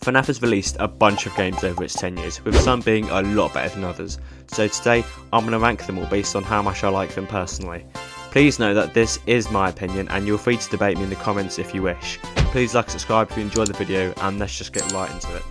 FNAF has released a bunch of games over its 10 years, with some being a lot better than others, so today I'm going to rank them all based on how much I like them personally. Please know that this is my opinion and you're free to debate me in the comments if you wish. Please like and subscribe if you enjoy the video, and let's just get right into it.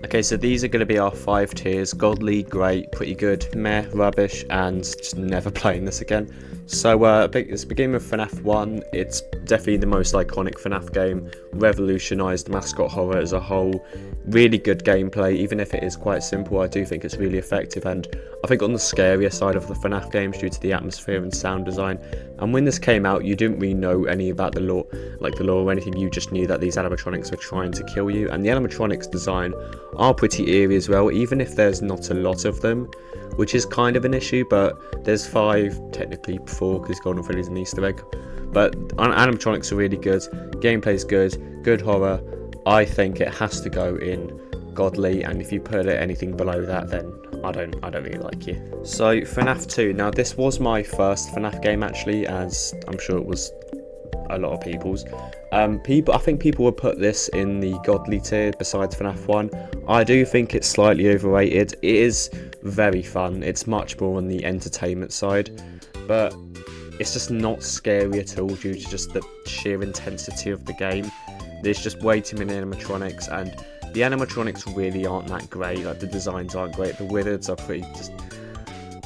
Okay, so these are going to be our 5 tiers: godly, great, pretty good, meh, rubbish, and just never playing this again. So let's begin with FNAF 1. It's definitely the most iconic FNAF game, revolutionised mascot horror as a whole. Really good gameplay, even if it is quite simple. I do think it's really effective, and I think on the scarier side of the FNAF games due to the atmosphere and sound design. And when this came out, you didn't really know any about the lore or anything. You just knew that these animatronics were trying to kill you, and the animatronics design are pretty eerie as well, even if there's not a lot of them, which is kind of an issue. But there's 5, technically 4, because Golden Freddy's an Easter egg. But animatronics are really good, gameplay's good horror. I think it has to go in godly, and if you put it anything below that, then I don't really like you. So FNAF 2. Now this was my first FNAF game actually, as I'm sure it was a lot of people's. I think people would put this in the godly tier besides FNAF 1. I do think it's slightly overrated. It is very fun. It's much more on the entertainment side, but it's just not scary at all due to just the sheer intensity of the game. There's just way too many animatronics, and the animatronics really aren't that great. Like, the designs aren't great. The wizards are pretty just...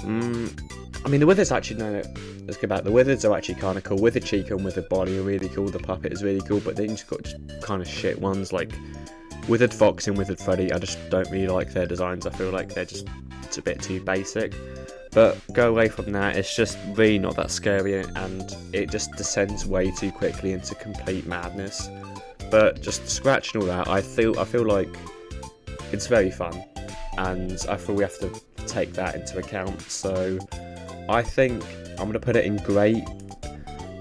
I mean, the wizards actually... No, let's go back. The wizards are actually kind of cool. Withered Chica and Withered Body are really cool. The puppet is really cool, but then you've got just kind of shit ones like Withered Fox and Withered Freddy. I just don't really like their designs. I feel like it's a bit too basic. But go away from that, it's just really not that scary, and it just descends way too quickly into complete madness. But just scratching all that, I feel like it's very fun, and I feel we have to take that into account. So I think I'm going to put it in great.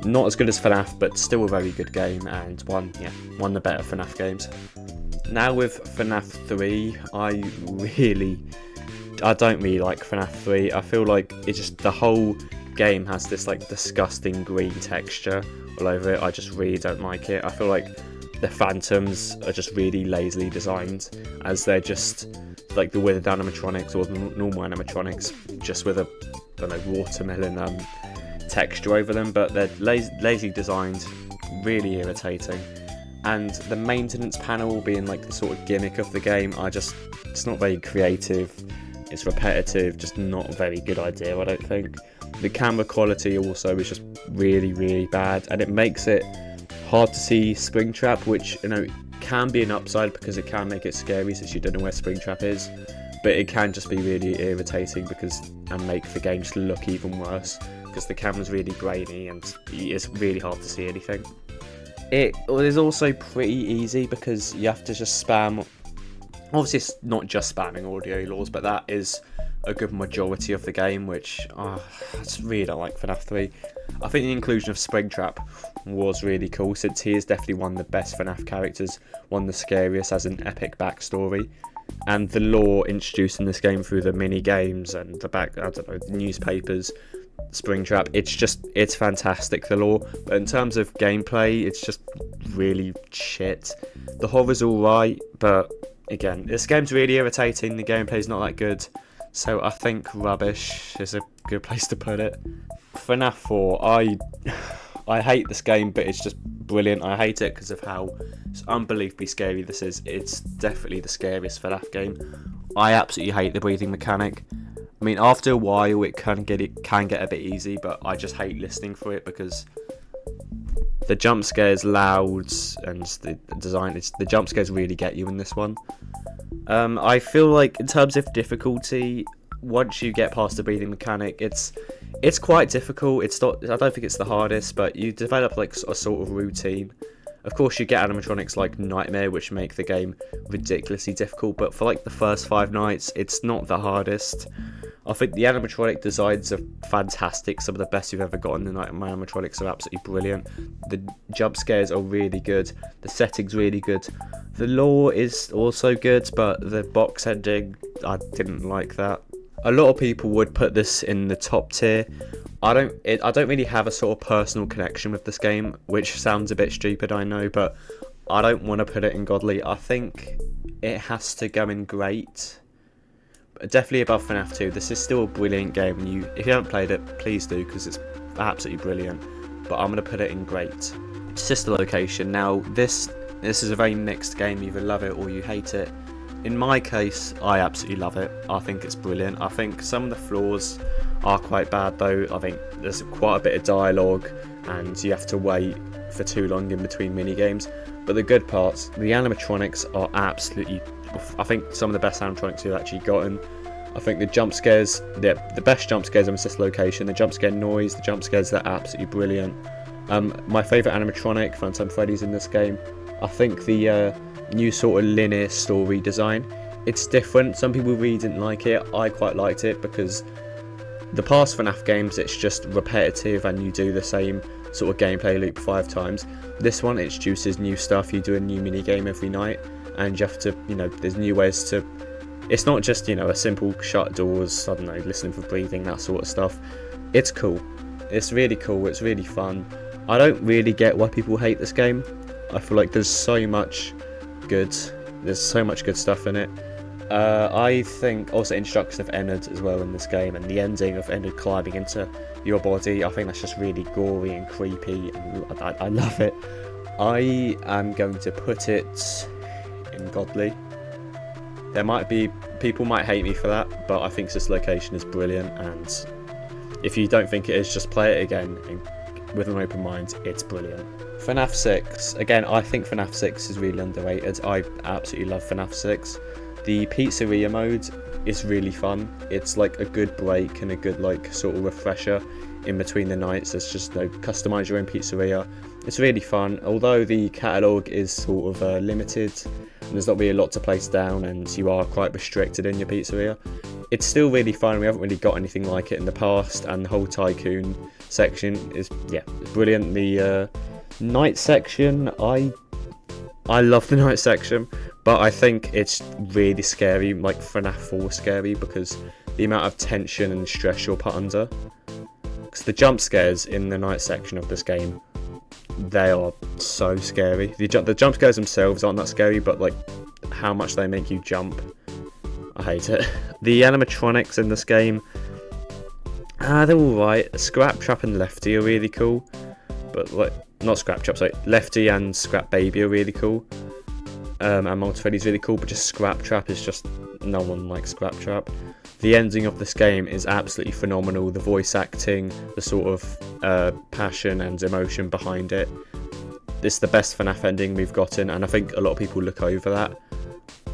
Not as good as FNAF, but still a very good game, and one of the better FNAF games. Now with FNAF 3, I don't really like FNAF 3. I feel like it's just the whole game has this like disgusting green texture all over it. I just really don't like it. I feel like the phantoms are just really lazily designed, as they're just like the withered animatronics or the normal animatronics, just with a watermelon texture over them. But they're lazy designed, really irritating. And the maintenance panel being like the sort of gimmick of the game, it's not very creative. It's repetitive, just not a very good idea, I don't think. The camera quality also is just really, really bad, and it makes it hard to see Springtrap, which, can be an upside because it can make it scary since you don't know where Springtrap is. But it can just be really irritating and make the game just look even worse because the camera's really grainy and it's really hard to see anything. It is also pretty easy because you have to just spam. Obviously, it's not just spamming audio laws, but that is a good majority of the game, which I just really don't like FNAF 3. I think the inclusion of Springtrap was really cool, since he is definitely one of the best FNAF characters, one of the scariest, has an epic backstory. And the lore introduced in this game through the mini games and the newspapers, Springtrap, it's fantastic, the lore. But in terms of gameplay, it's just really shit. The horror's alright, but again, this game's really irritating, the gameplay's not that good, so I think rubbish is a good place to put it. FNAF 4, I hate this game, but it's just brilliant. I hate it because of how unbelievably scary this is. It's definitely the scariest FNAF game. I absolutely hate the breathing mechanic. I mean, after a while it can get a bit easy, but I just hate listening for it because the jump scares loud, and the jump scares really get you in this one. I feel like in terms of difficulty, once you get past the breathing mechanic, it's quite difficult. It's not. I don't think it's the hardest, but you develop like a sort of routine. Of course, you get animatronics like Nightmare, which make the game ridiculously difficult. But for like the first 5 nights, it's not the hardest. I think the animatronic designs are fantastic. Some of the best you've ever gotten. The Nightmare animatronics are absolutely brilliant. The jump scares are really good. The setting's really good. The lore is also good, but the box ending, I didn't like that. A lot of people would put this in the top tier. I don't really have a sort of personal connection with this game, which sounds a bit stupid, I know, but I don't want to put it in godly. I think it has to go in great. But definitely above FNAF 2. This is still a brilliant game. And if you haven't played it, please do, because it's absolutely brilliant. But I'm going to put it in great. Sister location. Now, this is a very mixed game. You either love it or you hate it. In my case, I absolutely love it. I think it's brilliant. I think some of the flaws are quite bad though. I think there's quite a bit of dialogue and you have to wait for too long in between mini games. But the good parts, the animatronics are absolutely, I think some of the best animatronics we've actually gotten. I think the jump scares, the best jump scares on this location, the jump scare noise, the jump scares, they're absolutely brilliant. My favourite animatronic, Phantom Freddy's in this game. I think the new sort of linear story design, it's different. Some people really didn't like it. I quite liked it because the past FNAF games, it's just repetitive and you do the same sort of gameplay loop 5 times. This one introduces new stuff. You do a new mini game every night and you have to, there's new ways to, it's not just, a simple shut doors, I don't know, listening for breathing, that sort of stuff. It's cool. It's really cool. It's really fun. I don't really get why people hate this game. I feel like there's so much good. There's so much good stuff in it. I think also introduction of Ennard as well in this game, and the ending of Ennard climbing into your body. I think that's just really gory and creepy, and I love it. I am going to put it in godly. There might be people might hate me for that, but I think this location is brilliant, and if you don't think it is, just play it again and with an open mind. It's brilliant. FNAF 6. Again, I think FNAF 6 is really underrated. I absolutely love FNAF 6. The pizzeria mode is really fun. It's like a good break and a good sort of refresher in between the nights. There's just customize your own pizzeria. It's really fun. Although the catalogue is sort of limited and there's not really a lot to place down and you are quite restricted in your pizzeria, it's still really fun. We haven't really got anything like it in the past, and the whole tycoon section is brilliant. The night section, I love the night section, but I think it's really scary, like FNAF 4 scary, because the amount of tension and stress you're put under. Because the jump scares in the night section of this game, they are so scary. The jump scares themselves aren't that scary, but how much they make you jump, I hate it. The animatronics in this game, they're alright. Scrap Trap and Lefty are really cool, but not Scrap Trap, sorry, Lefty and Scrap Baby are really cool. And Multi Freddy's really cool, but just Scrap Trap is just, no one likes Scrap Trap. The ending of this game is absolutely phenomenal. The voice acting, the sort of passion and emotion behind it. This is the best FNAF ending we've gotten, and I think a lot of people look over that.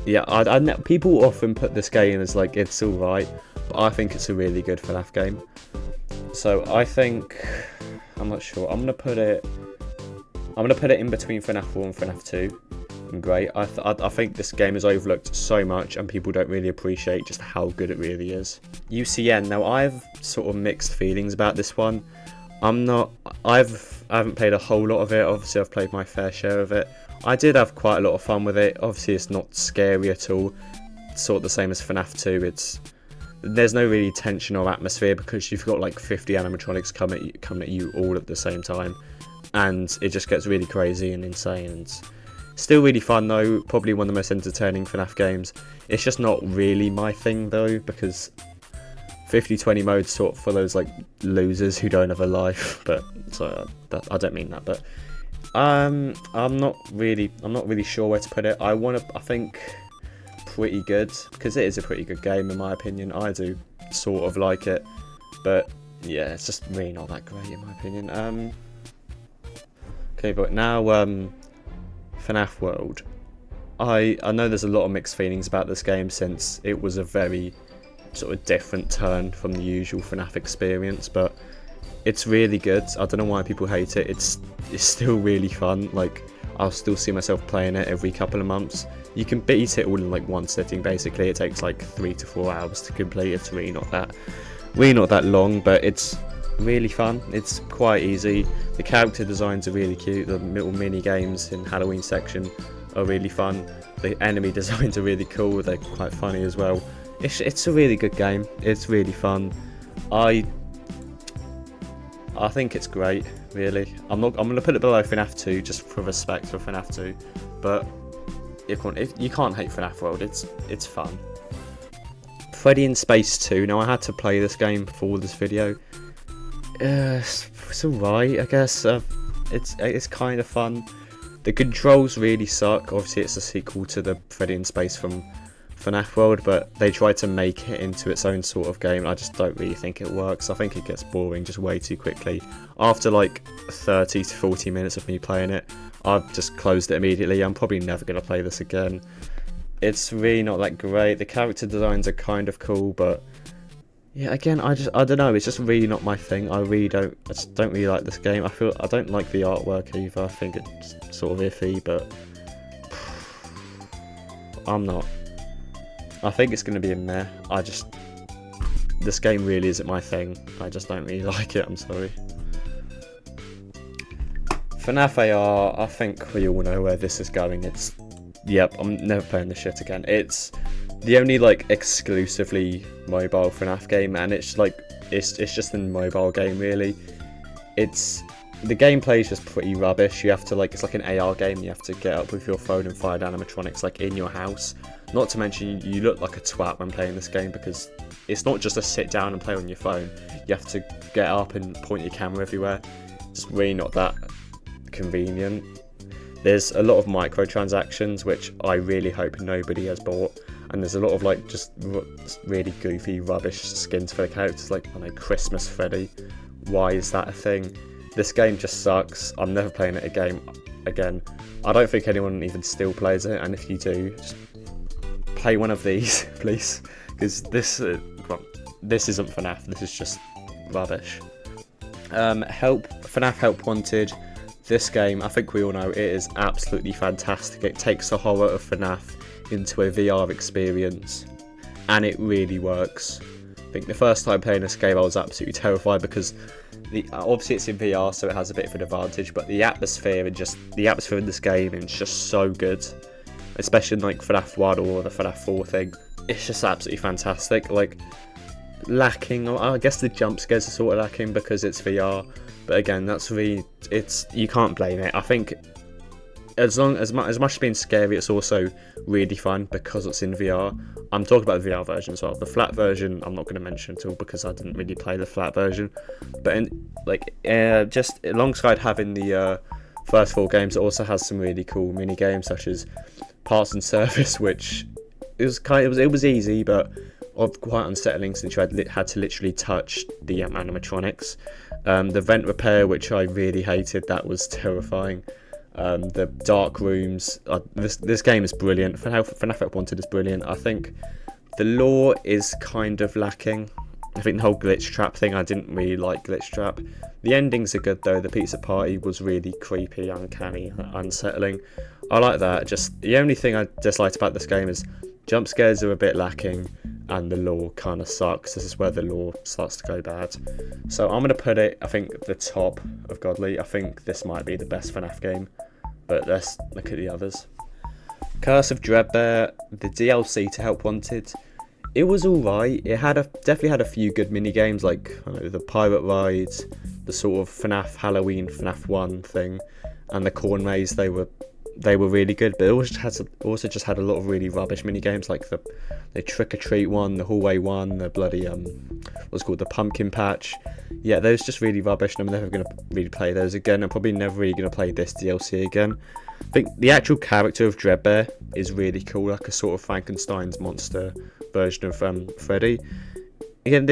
Yeah, people often put this game as it's alright, but I think it's a really good FNAF game. So I think, I'm not sure, I'm gonna put it in between FNAF 4 and FNAF 2. Great. I think this game is overlooked so much and people don't really appreciate just how good it really is. UCN. Now I have sort of mixed feelings about this one. I haven't played a whole lot of it. Obviously I've played my fair share of it. I did have quite a lot of fun with it. Obviously it's not scary at all. It's sort of the same as FNAF 2. There's no really tension or atmosphere because you've got 50 animatronics coming at you all at the same time, and it just gets really crazy and insane. And still really fun though, probably one of the most entertaining FNAF games. It's just not really my thing though, because 50-20 mode's sort of for those losers who don't have a life. But so I don't mean that, but I'm not really sure where to put it. I think pretty good, because it is a pretty good game in my opinion. I do sort of like it, but yeah, it's just really not that great in my opinion. Okay, but now FNAF World. I know there's a lot of mixed feelings about this game since it was a very sort of different turn from the usual FNAF experience, but it's really good. I don't know why people hate it. It's still really fun. I'll still see myself playing it every couple of months. You can beat it all in one sitting basically. It takes 3 to 4 hours to complete. It's really not that long, but it's really fun. It's quite easy. The character designs are really cute. The little mini games in Halloween section are really fun. The enemy designs are really cool. They're quite funny as well. It's a really good game. It's really fun. I think it's great. really. I'm gonna put it below FNAF 2 just for respect for FNAF 2, but you can't hate FNAF World. It's fun. Freddy in Space 2. Now I had to play this game for this video. It's alright, I guess. It's kind of fun. The controls really suck. Obviously, it's a sequel to the Freddy in Space from FNAF World, but they tried to make it into its own sort of game. I just don't really think it works. I think it gets boring just way too quickly. After like 30 to 40 minutes of me playing it, I've just closed it immediately. I'm probably never going to play this again. It's really not that great. The character designs are kind of cool, but yeah, again, I don't know. It's just really not my thing. I just don't really like this game. I don't like the artwork either. I think it's sort of iffy, but I'm not. I think it's going to be a meh. This game really isn't my thing. I just don't really like it. I'm sorry. FNAF AR. I think we all know where this is going. Yep. I'm never playing this shit again. It's the only like exclusively mobile FNAF game, and it's just a mobile game really. The gameplay is just pretty rubbish. You have to it's like an AR game. You have to get up with your phone and fire animatronics like in your house. Not to mention you look like a twat when playing this game because it's not just a sit down and play on your phone. You have to get up and point your camera everywhere. It's really not that convenient. There's a lot of microtransactions which I really hope nobody has bought. And there's a lot of just really goofy rubbish skins for the characters, like I know Christmas Freddy. Why is that a thing? This game just sucks. I'm never playing it again. I don't think anyone even still plays it, and if you do, just play one of these, please, because this isn't FNAF. This is just rubbish. FNAF Help Wanted. This game, I think we all know, it is absolutely fantastic. It takes the horror of FNAF into a VR experience, and it really works. I think the first time playing this game I was absolutely terrified because obviously it's in VR, so it has a bit of an advantage, but the atmosphere in this game is just so good, especially in FNAF 1 or the FNAF 4 thing. It's just absolutely fantastic. Lacking, I guess the jump scares are sort of lacking because it's VR, but again, you can't blame it. I think as much as being scary, it's also really fun because it's in VR. I'm talking about the VR version as well. The flat version I'm not going to mention at all because I didn't really play the flat version. But just alongside having the first 4 games, it also has some really cool mini games such as Parts and Service, which it was easy but quite unsettling since you had to literally touch the animatronics. The Vent Repair, which I really hated, that was terrifying. The dark rooms. This game is brilliant. FNAF Help Wanted is brilliant. I think the lore is kind of lacking. I think the whole glitch trap thing, I didn't really like glitch trap. The endings are good though. The pizza party was really creepy, uncanny, unsettling. I like that. Just the only thing I disliked about this game is jump scares are a bit lacking, and the lore kind of sucks. This is where the lore starts to go bad. So I'm going to put it, I think, at the top of Godly. I think this might be the best FNAF game, but let's look at the others. Curse of Dreadbear, the DLC to Help Wanted. It was alright. It definitely had a few good mini games, like the pirate rides, the sort of FNAF Halloween FNAF 1 thing, and the corn maze. They were really good, but it also just had a lot of really rubbish mini games, like the trick or treat one, the hallway one, the bloody what's called the pumpkin patch. Yeah, those just really rubbish, and I'm never going to really play those again. I'm probably never really going to play this DLC again. I think the actual character of Dreadbear is really cool, like a sort of Frankenstein's monster version of Freddy. Again,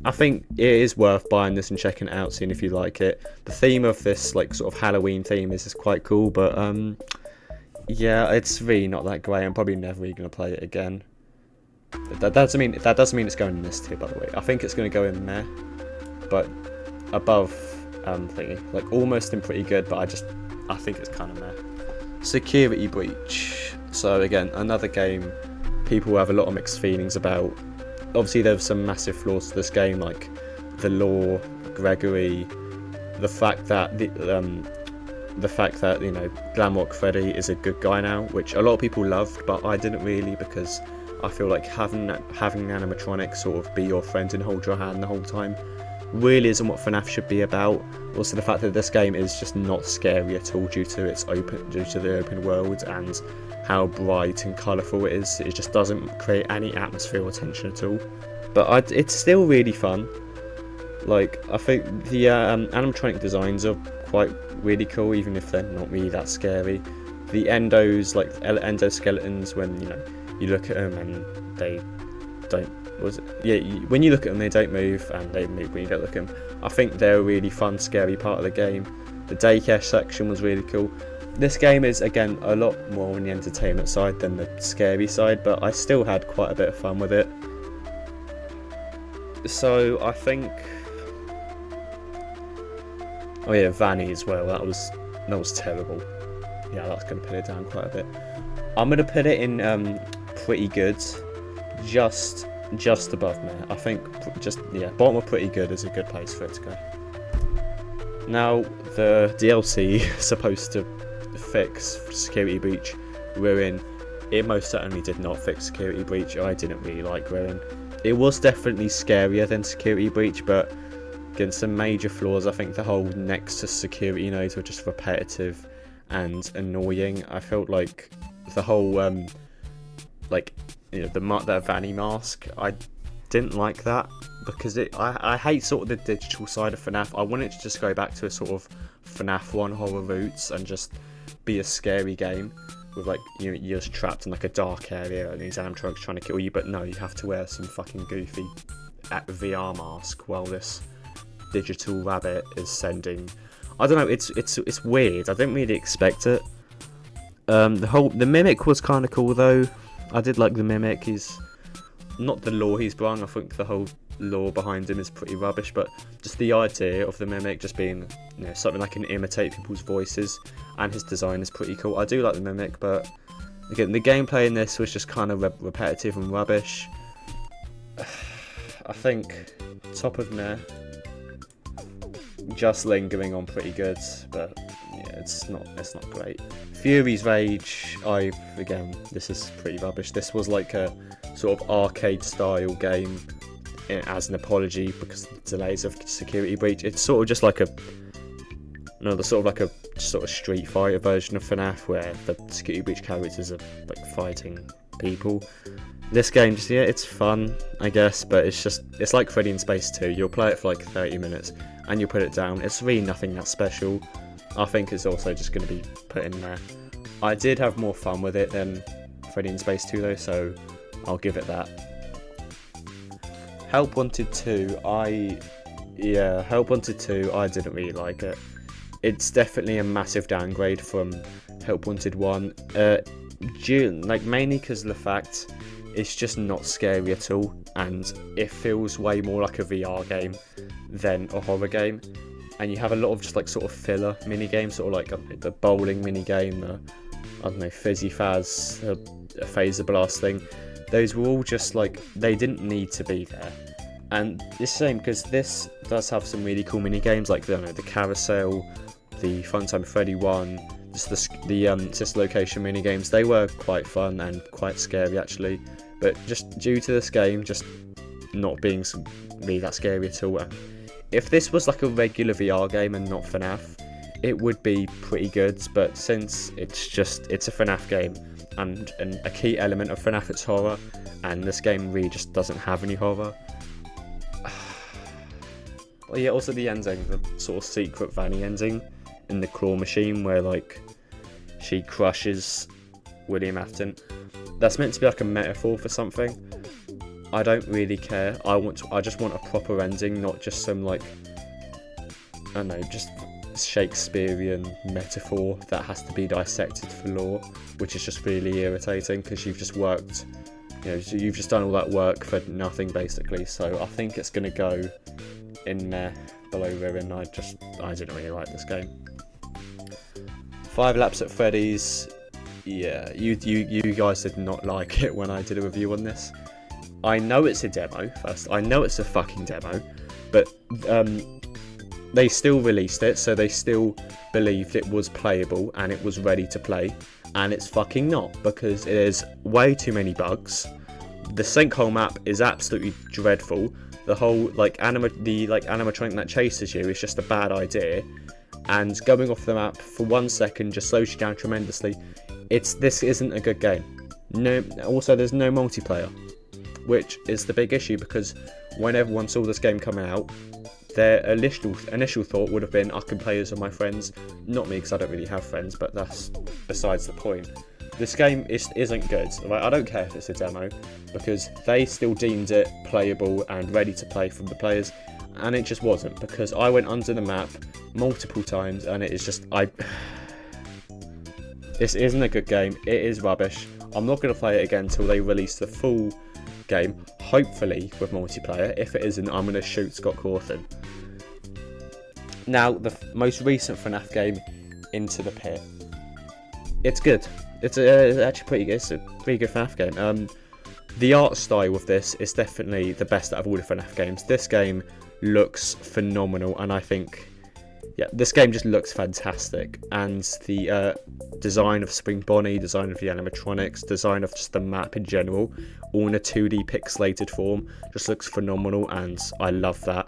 I think it is worth buying this and checking it out, seeing if you like it. The theme of this sort of Halloween theme is quite cool, but yeah, it's really not that great. I'm probably never really going to play it again. But that doesn't mean it's going in this tier, by the way. I think it's going to go in there, but above thingy, almost in pretty good, but I think it's kind of meh. Security Breach. So again, another game people have a lot of mixed feelings about. Obviously, there's some massive flaws to this game, like the lore, Gregory, the fact that Glamrock Freddy is a good guy now, which a lot of people loved, but I didn't really, because I feel like having animatronics sort of be your friend and hold your hand the whole time really isn't what FNAF should be about. Also, the fact that this game is just not scary at all due to the open world and how bright and colourful it is. It just doesn't create any atmosphere or tension at all. But it's still really fun. Like, I think the animatronic designs are quite really cool, even if they're not really that scary. The endos, like endoskeletons, when you look at them and they don't. When you look at them, they don't move, and they move when you don't look at them. I think they're a really fun, scary part of the game. The daycare section was really cool. This game is, again, a lot more on the entertainment side than the scary side, but I still had quite a bit of fun with it. So I think, oh yeah, Vanny as well. That was terrible. Yeah, that's going to put it down quite a bit. I'm going to put it in pretty good, just above me. I think bottom of pretty good is a good place for it to go. Now, the DLC is supposed to fix security breach ruin. It most certainly did not fix security breach. I didn't really like ruin. It was definitely scarier than security breach, but again, some major flaws. I think the whole next to security nodes were just repetitive and annoying. I felt like the whole that Vanny mask, I didn't like that, because I hate sort of the digital side of FNAF. I want it to just go back to a sort of FNAF 1 horror roots and just be a scary game with you're just trapped in like a dark area and these animatronics trying to kill you, but no, you have to wear some fucking goofy VR mask while this digital rabbit is sending. I don't know, it's weird. I didn't really expect it. The mimic was kind of cool though. I did like the mimic. He's not the lore he's brung. I think the whole lore behind him is pretty rubbish, but just the idea of the mimic just being something that can imitate people's voices, and his design is pretty cool. I do like the mimic, but again, the gameplay in this was just kind of repetitive and rubbish. I think top of meh, just lingering on pretty good, but yeah, it's not great. Fury's Rage, this is pretty rubbish. This was like a sort of arcade style game as an apology because of the delays of security breach. It's sort of just like a Street Fighter version of FNAF where the security breach characters are like fighting people. This game, it's fun, I guess, but it's like Freddy in Space 2. You'll play it for like 30 minutes and you'll put it down. It's really nothing that special. I think it's also just going to be put in there. I did have more fun with it than Freddy in Space 2 though, so I'll give it that. Help Wanted 2, Help Wanted 2, I didn't really like it. It's definitely a massive downgrade from Help Wanted 1, mainly because of the fact it's just not scary at all, and it feels way more like a VR game than a horror game. And you have a lot of just like sort of filler mini games, sort of like the bowling mini game, Fizzy Faz, a phaser blast thing. Those were all just like, they didn't need to be there. And it's the same because this does have some really cool mini games like the carousel, the Funtime Freddy one, just the sister location mini games. They were quite fun and quite scary actually, but just due to this game just not being really that scary at all. If this was like a regular VR game and not FNAF, it would be pretty good, but since it's a FNAF game, and a key element of FNAF is horror, and this game really just doesn't have any horror. Well, yeah, also the ending, the sort of secret Vanny ending in the claw machine where like she crushes William Afton. That's meant to be like a metaphor for something. I don't really care. I just want a proper ending, not just some like, I don't know, just Shakespearean metaphor that has to be dissected for lore, which is just really irritating because you've just worked, you've just done all that work for nothing basically. So I think it's gonna go in there below Ruin. I didn't really like this game. 5 Laps at Freddy's. Yeah, you guys did not like it when I did a review on this. I know it's a demo first. I know it's a fucking demo, but they still released it, so they still believed it was playable and it was ready to play, and it's fucking not, because there's way too many bugs. The sinkhole map is absolutely dreadful. the whole like animatronic that chases you is just a bad idea, and going off the map for 1 second just slows you down tremendously. This isn't a good game. No, also there's no multiplayer, which is the big issue, because when everyone saw this game coming out, their initial thought would have been, I can play this with my friends. Not me, because I don't really have friends, but that's besides the point. This game isn't good. Like, I don't care if it's a demo, because they still deemed it playable and ready to play from the players, and it just wasn't, because I went under the map multiple times, and it is just, this isn't a good game. It is rubbish. I'm not going to play it again until they release the full game, hopefully with multiplayer. If it isn't, I'm going to shoot Scott Cawthon. Now, the most recent FNAF game, Into the Pit. It's good. It's actually pretty good. It's a pretty good FNAF game. The art style with this is definitely the best out of all the FNAF games. This game looks phenomenal, and I think, yeah, this game just looks fantastic. And the design of Spring Bonnie, design of the animatronics, design of just the map in general, all in a 2D pixelated form, just looks phenomenal, and I love that.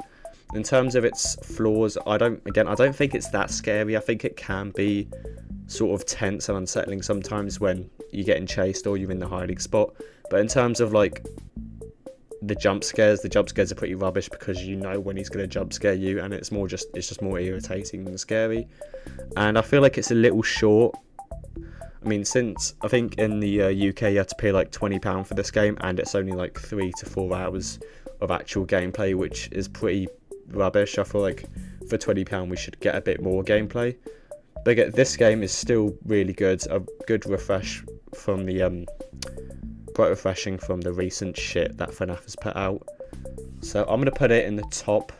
In terms of its flaws, I don't think it's that scary. I think it can be sort of tense and unsettling sometimes when you're getting chased or you're in the hiding spot. But in terms of like the jump scares are pretty rubbish, because you know when he's going to jump scare you, and it's just more irritating than scary. And I feel like it's a little short. I mean, since I think in the UK you had to pay like £20 for this game, and it's only like 3 to 4 hours of actual gameplay, which is pretty rubbish. I feel like for £20 we should get a bit more gameplay. But again, this game is still really good. A good refresh from the quite refreshing from the recent shit that FNAF has put out. So I'm gonna put it in the top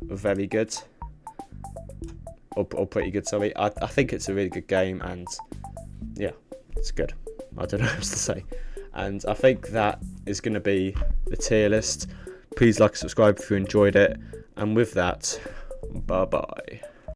very good, or pretty good. Sorry, I think it's a really good game, and yeah, it's good. I don't know what else to say. And I think that is going to be the tier list. Please like and subscribe if you enjoyed it. And with that, bye bye.